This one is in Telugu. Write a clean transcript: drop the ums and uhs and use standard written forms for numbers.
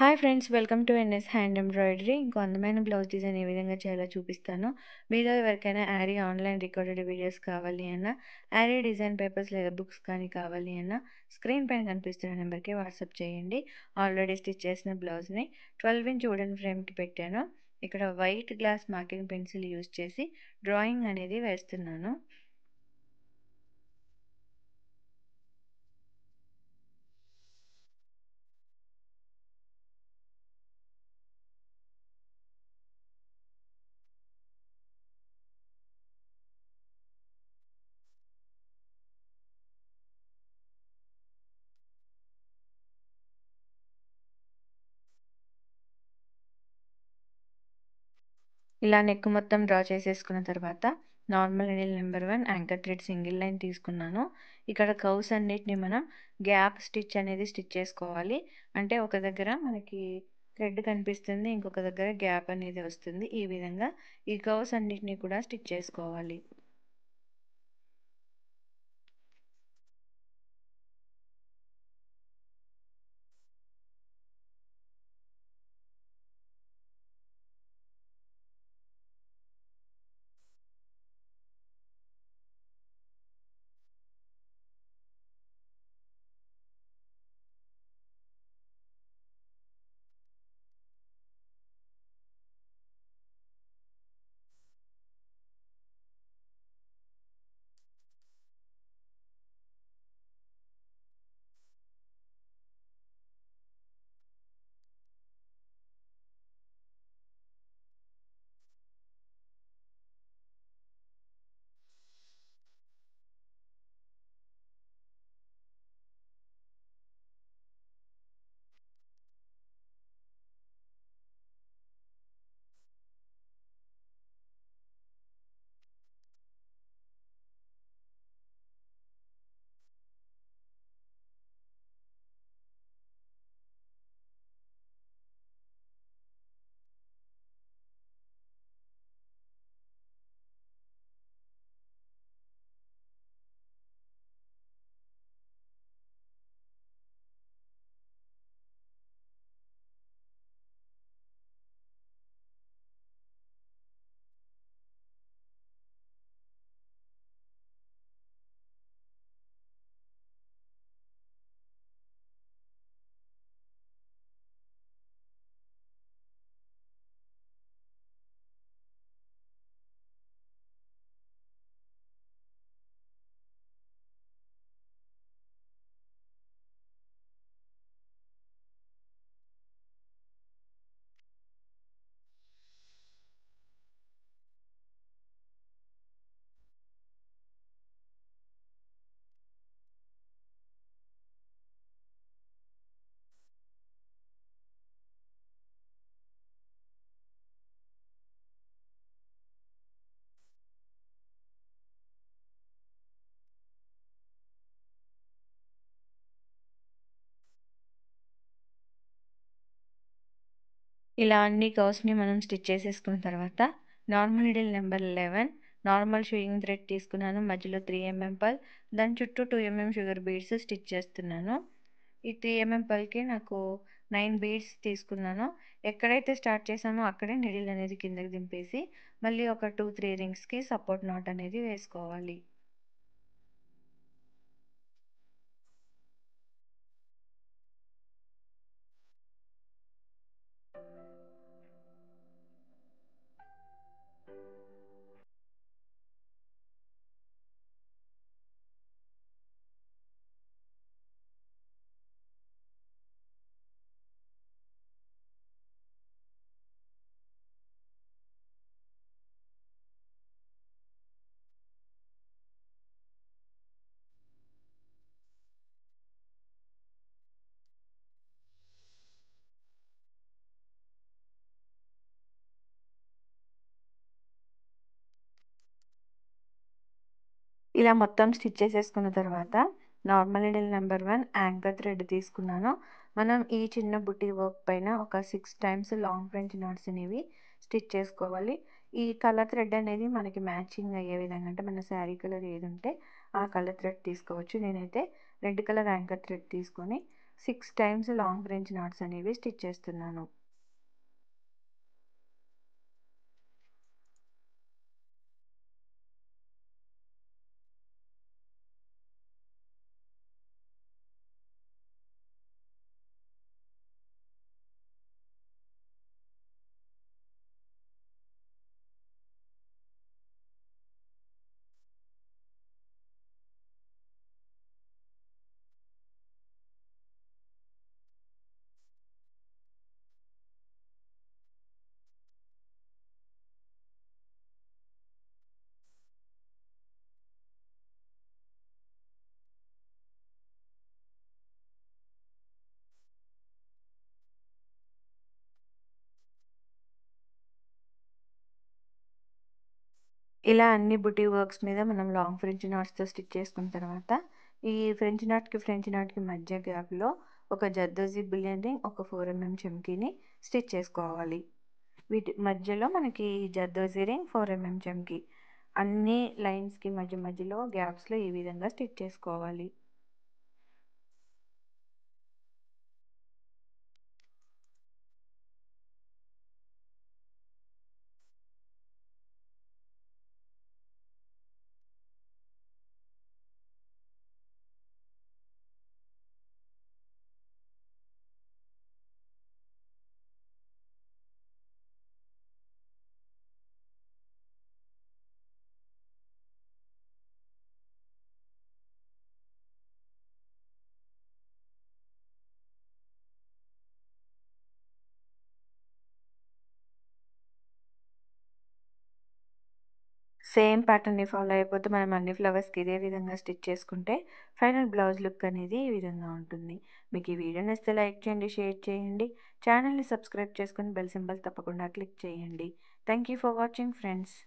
Hi friends, welcome to NS hand embroidery. ఇంకో అందమైన బ్లౌజ్ డిజైన్ ఏ విధంగా చేయాలో చూపిస్తాను. మీలో ఎవరికైనా యారీ ఆన్లైన్ రికార్డెడ్ వీడియోస్ కావాలి అన్నా, యారీ డిజైన్ పేపర్స్ లేదా బుక్స్ కానీ కావాలి అన్నా స్క్రీన్ పైన కనిపిస్తున్న నెంబర్కి వాట్సాప్ చేయండి. ఆల్రెడీ స్టిచ్ చేసిన బ్లౌజ్ని 12" వుడెన్ ఫ్రేమ్కి పెట్టాను. ఇక్కడ white glass marking pencil use చేసి డ్రాయింగ్ అనేది వేస్తున్నాను. ఇలా నెక్ మొత్తం డ్రా చేసేసుకున్న తర్వాత normal needle number 1 anchor thread single line తీసుకున్నాను. ఇక్కడ కర్వ్స్ అన్నిటిని మనం గ్యాప్ స్టిచ్ అనేది స్టిచ్ చేసుకోవాలి. అంటే ఒక దగ్గర మనకి థ్రెడ్ కనిపిస్తుంది, ఇంకొక దగ్గర గ్యాప్ అనేది వస్తుంది. ఈ విధంగా ఈ కర్వ్స్ అన్నిటిని కూడా స్టిచ్ చేసుకోవాలి. ఇలా అన్ని కర్వ్స్ని మనం స్టిచ్ చేసేసుకున్న తర్వాత normal needle number 11 normal sewing thread తీసుకున్నాను. మధ్యలో 3 పర్ల్, దాని చుట్టూ 2 షుగర్ బీడ్స్ స్టిచ్ చేస్తున్నాను. ఈ 3 పర్ల్కి నాకు 9 బీడ్స్ తీసుకున్నాను. ఎక్కడైతే స్టార్ట్ చేసామో అక్కడే నీడిల్ అనేది కిందకి దింపేసి మళ్ళీ ఒక 2-3 రింగ్స్కి సపోర్ట్ నాట్ అనేది వేసుకోవాలి. ఇలా మొత్తం స్టిచ్ చేసేసుకున్న తర్వాత normal needle number 1 anchor thread తీసుకున్నాను. మనం ఈ చిన్న బుట్టి వర్క్ పైన ఒక 6 టైమ్స్ లాంగ్ ఫ్రెంచ్ నాట్స్ అనేవి స్టిచ్ చేసుకోవాలి. ఈ కలర్ థ్రెడ్ అనేది మనకి మ్యాచింగ్ అయ్యే విధంగా, అంటే మన శారీ కలర్ ఏది ఉంటే ఆ కలర్ థ్రెడ్ తీసుకోవచ్చు. నేనైతే రెడ్ కలర్ యాంకర్ థ్రెడ్ తీసుకొని 6 టైమ్స్ లాంగ్ ఫ్రెంచ్ నాట్స్ అనేవి స్టిచ్ చేస్తున్నాను. ఇలా అన్ని బుటీ వర్క్స్ మీద మనం లాంగ్ ఫ్రెంచ్ నాట్స్‌తో స్టిచ్ చేసుకున్న తర్వాత, ఈ ఫ్రెంచ్ నాట్‌కి మధ్య గ్యాప్‌లో ఒక జర్దోజీ బులియన్ రింగ్, ఒక 4 చమ్కీని స్టిచ్ చేసుకోవాలి. వీటి మధ్యలో మనకి జర్దోజీ రింగ్, 4 చమ్కీ అన్ని లైన్స్‌కి మధ్యలో గ్యాప్స్‌లో ఈ విధంగా స్టిచ్ చేసుకోవాలి. సేమ్ ప్యాటర్న్‌ని ఫాలో అయిపోతూ మనం అన్ని ఫ్లవర్స్‌కి ఇదే విధంగా స్టిచ్ చేసుకుంటే ఫైనల్ బ్లౌజ్ లుక్ అనేది ఈ విధంగా ఉంటుంది. మీకు ఈ వీడియో నచ్చితే లైక్ చేయండి, షేర్ చేయండి. ఛానల్‌ని సబ్స్క్రైబ్ చేసుకొని బెల్ సింబల్ తప్పకుండా క్లిక్ చేయండి. Thank you for watching friends.